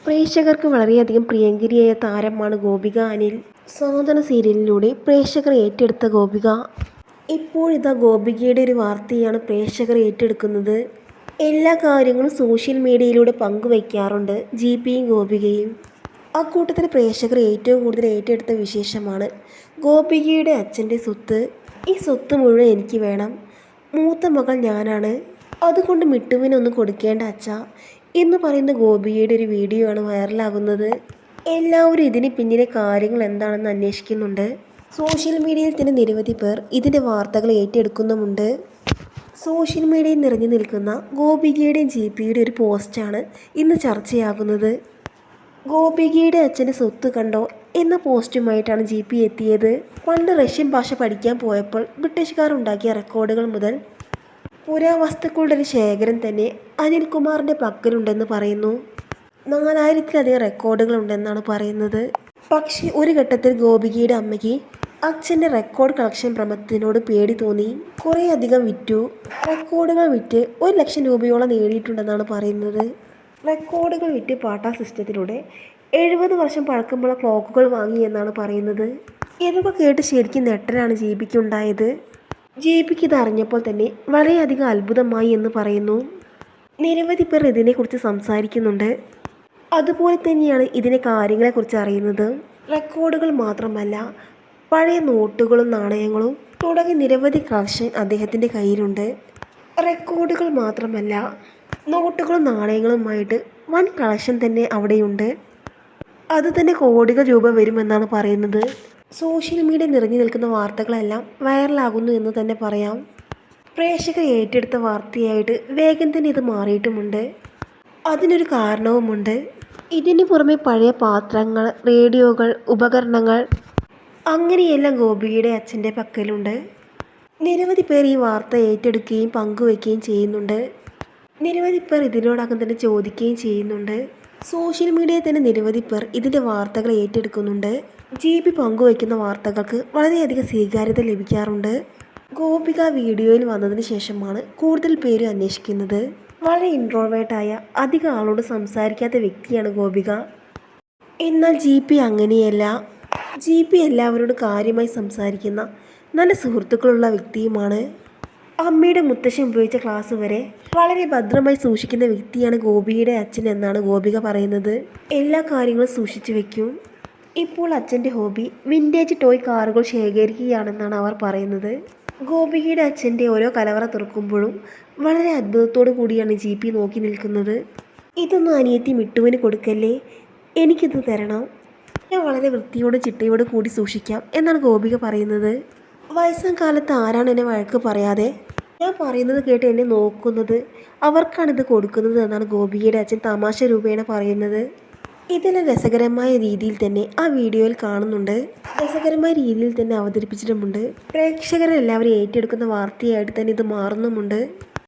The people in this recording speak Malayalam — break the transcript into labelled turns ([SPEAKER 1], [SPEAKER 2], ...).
[SPEAKER 1] പ്രേക്ഷകർക്ക് വളരെയധികം പ്രിയങ്കരിയായ താരമാണ് ഗോപിക അനിൽ. സാന്ത്വന സീരിയലിലൂടെ പ്രേക്ഷകർ ഏറ്റെടുത്ത ഗോപിക ഇപ്പോഴിതാ ഗോപികയുടെ ഒരു വാർത്തയാണ് പ്രേക്ഷകർ ഏറ്റെടുക്കുന്നത്. എല്ലാ കാര്യങ്ങളും സോഷ്യൽ മീഡിയയിലൂടെ പങ്കുവയ്ക്കാറുണ്ട് ജിപിയും ഗോപികയും. അക്കൂട്ടത്തിൽ പ്രേക്ഷകർ ഏറ്റവും കൂടുതൽ ഏറ്റെടുത്ത വിശേഷമാണ് ഗോപികയുടെ അച്ഛൻ്റെ സ്വത്ത്. ഈ സ്വത്ത് മുഴുവൻ എനിക്ക് വേണം, മൂത്ത മകൾ ഞാനാണ്, അതുകൊണ്ട് മിട്ടുവിനൊന്നും കൊടുക്കേണ്ട അച്ഛാ എന്ന് പറയുന്ന ഗോപികയുടെ ഒരു വീഡിയോ ആണ് വൈറലാകുന്നത്. എല്ലാവരും ഇതിന് പിന്നിലെ കാര്യങ്ങൾ എന്താണെന്ന് അന്വേഷിക്കുന്നുണ്ട്. സോഷ്യൽ മീഡിയയിൽ തന്നെ നിരവധി പേർ ഇതിൻ്റെ വാർത്തകൾ ഏറ്റെടുക്കുന്നുമുണ്ട്. സോഷ്യൽ മീഡിയയിൽ നിറഞ്ഞു നിൽക്കുന്ന ഗോപികയുടെയും ജിപിയുടെ ഒരു പോസ്റ്റാണ് ഇന്ന് ചർച്ചയാകുന്നത്. ഗോപികയുടെ അച്ഛൻ്റെ സ്വത്ത് കണ്ടോ എന്ന പോസ്റ്റുമായിട്ടാണ് ജിപി എത്തിയത്. പണ്ട് റഷ്യൻ ഭാഷ പഠിക്കാൻ പോയപ്പോൾ ബ്രിട്ടീഷുകാർ ഉണ്ടാക്കിയ റെക്കോർഡുകൾ മുതൽ പുരാവസ്തുക്കളുടെ ഒരു ശേഖരം തന്നെ അനിൽകുമാറിൻ്റെ പക്കലുണ്ടെന്ന് പറയുന്നു. 4000-ലധികം റെക്കോർഡുകൾ ഉണ്ടെന്നാണ് പറയുന്നത്. പക്ഷേ ഒരു ഘട്ടത്തിൽ ഗോപികയുടെ അമ്മയ്ക്ക് അച്ഛൻ്റെ റെക്കോർഡ് കളക്ഷൻ പ്രമത്തിനോട് പേടി തോന്നി. കുറേ അധികം വിറ്റു. റെക്കോർഡുകൾ വിറ്റ് 1,00,000 രൂപയോളം നേടിയിട്ടുണ്ടെന്നാണ് പറയുന്നത്. റെക്കോർഡുകൾ വിറ്റ് പാട്ടാ സിസ്റ്റത്തിലൂടെ 70 വർഷം പഴക്കമുള്ള ക്ലോക്കുകൾ വാങ്ങി എന്നാണ് പറയുന്നത്. ഇതൊക്കെ കേട്ട് ശരിക്കും നെട്ടലാണ് ജിപിക്കുണ്ടായത്. ജിപിക്ക് ഇത് അറിഞ്ഞപ്പോൾ തന്നെ വളരെയധികം അത്ഭുതമായി എന്ന് പറയുന്നു. നിരവധി പേർ ഇതിനെക്കുറിച്ച് സംസാരിക്കുന്നുണ്ട്. അതുപോലെ തന്നെയാണ് ഇതിൻ്റെ കാര്യങ്ങളെക്കുറിച്ച് അറിയുന്നത്. റെക്കോർഡുകൾ മാത്രമല്ല, പഴയ നോട്ടുകളും നാണയങ്ങളും തുടങ്ങി നിരവധി കളക്ഷൻ അദ്ദേഹത്തിൻ്റെ കയ്യിലുണ്ട്. റെക്കോർഡുകൾ മാത്രമല്ല, നോട്ടുകളും നാണയങ്ങളുമായിട്ട് വൻ കളക്ഷൻ തന്നെ അവിടെയുണ്ട്. അത് തന്നെ കോടികൾ രൂപ വരുമെന്നാണ് പറയുന്നത്. സോഷ്യൽ മീഡിയ നിറഞ്ഞു നിൽക്കുന്ന വാർത്തകളെല്ലാം വൈറലാകുന്നു എന്ന് തന്നെ പറയാം. പ്രേക്ഷകർ ഏറ്റെടുത്ത വാർത്തയായിട്ട് വേഗം തന്നെ ഇത് മാറിയിട്ടുമുണ്ട്. അതിനൊരു കാരണവുമുണ്ട്. ഇതിന് പുറമെ പഴയ പാത്രങ്ങൾ, റേഡിയോകൾ, ഉപകരണങ്ങൾ അങ്ങനെയെല്ലാം ഗോപികയുടെ അച്ഛൻ്റെ പക്കലുണ്ട്. നിരവധി പേർ ഈ വാർത്ത ഏറ്റെടുക്കുകയും പങ്കുവയ്ക്കുകയും ചെയ്യുന്നുണ്ട്. നിരവധി പേർ ഇതിനോടകം തന്നെ ചോദിക്കുകയും ചെയ്യുന്നുണ്ട്. സോഷ്യൽ മീഡിയയിൽ തന്നെ നിരവധി പേർ ഇതിൻ്റെ വാർത്തകൾ ഏറ്റെടുക്കുന്നുണ്ട്. ജിപി പങ്കുവയ്ക്കുന്ന വാർത്തകൾക്ക് വളരെയധികം സ്വീകാര്യത ലഭിക്കാറുണ്ട്. ഗോപിക വീഡിയോയിൽ വന്നതിന് ശേഷമാണ് കൂടുതൽ പേരും അന്വേഷിക്കുന്നത്. വളരെ ഇൻട്രോവേർട്ടായ, അധികം ആളോട് സംസാരിക്കാത്ത വ്യക്തിയാണ് ഗോപിക. എന്നാൽ ജിപി അങ്ങനെയല്ല. ജിപി എല്ലാവരോടും കാര്യമായി സംസാരിക്കുന്ന നല്ല സുഹൃത്തുക്കളുള്ള വ്യക്തിയുമാണ്. അമ്മയുടെ മുത്തശ്ശൻ ഉപയോഗിച്ച ക്ലാസ് വരെ വളരെ ഭദ്രമായി സൂക്ഷിക്കുന്ന വ്യക്തിയാണ് ഗോപിയുടെ അച്ഛൻ എന്നാണ് ഗോപിക പറയുന്നത്. എല്ലാ കാര്യങ്ങളും സൂക്ഷിച്ചു വയ്ക്കും. ഇപ്പോൾ അച്ഛൻ്റെ ഹോബി വിൻറ്റേജ് ടോയ് കാറുകൾ ശേഖരിക്കുകയാണെന്നാണ് അവർ പറയുന്നത്. ഗോപികയുടെ അച്ഛൻ്റെ ഓരോ കലവറ തുറക്കുമ്പോഴും വളരെ അത്ഭുതത്തോടു കൂടിയാണ് ജിപി നോക്കി നിൽക്കുന്നത്. ഇതൊന്നും അനിയത്തി മിട്ടുവിന് കൊടുക്കല്ലേ, എനിക്കിത് തരണം, ഞാൻ വളരെ വൃത്തിയോടും ചിട്ടയോടും കൂടി സൂക്ഷിക്കാം എന്നാണ് ഗോപിക പറയുന്നത്. വയസ്സാം കാലത്ത് ആരാണ് എന്നെ വഴക്ക് പറയാതെ ഞാൻ പറയുന്നത് കേട്ട് എന്നെ നോക്കുന്നത്, അവർക്കാണിത് കൊടുക്കുന്നത് എന്നാണ് ഗോപികയുടെ അച്ഛൻ തമാശ രൂപേണ പറയുന്നത്. ഇതെല്ലാം രസകരമായ രീതിയിൽ തന്നെ ആ വീഡിയോയിൽ കാണുന്നുണ്ട്. രസകരമായ രീതിയിൽ തന്നെ അവതരിപ്പിച്ചിട്ടുമുണ്ട്. പ്രേക്ഷകരെല്ലാവരും ഏറ്റെടുക്കുന്ന വാർത്തയായിട്ട് തന്നെ ഇത് മാറുന്നുമുണ്ട്.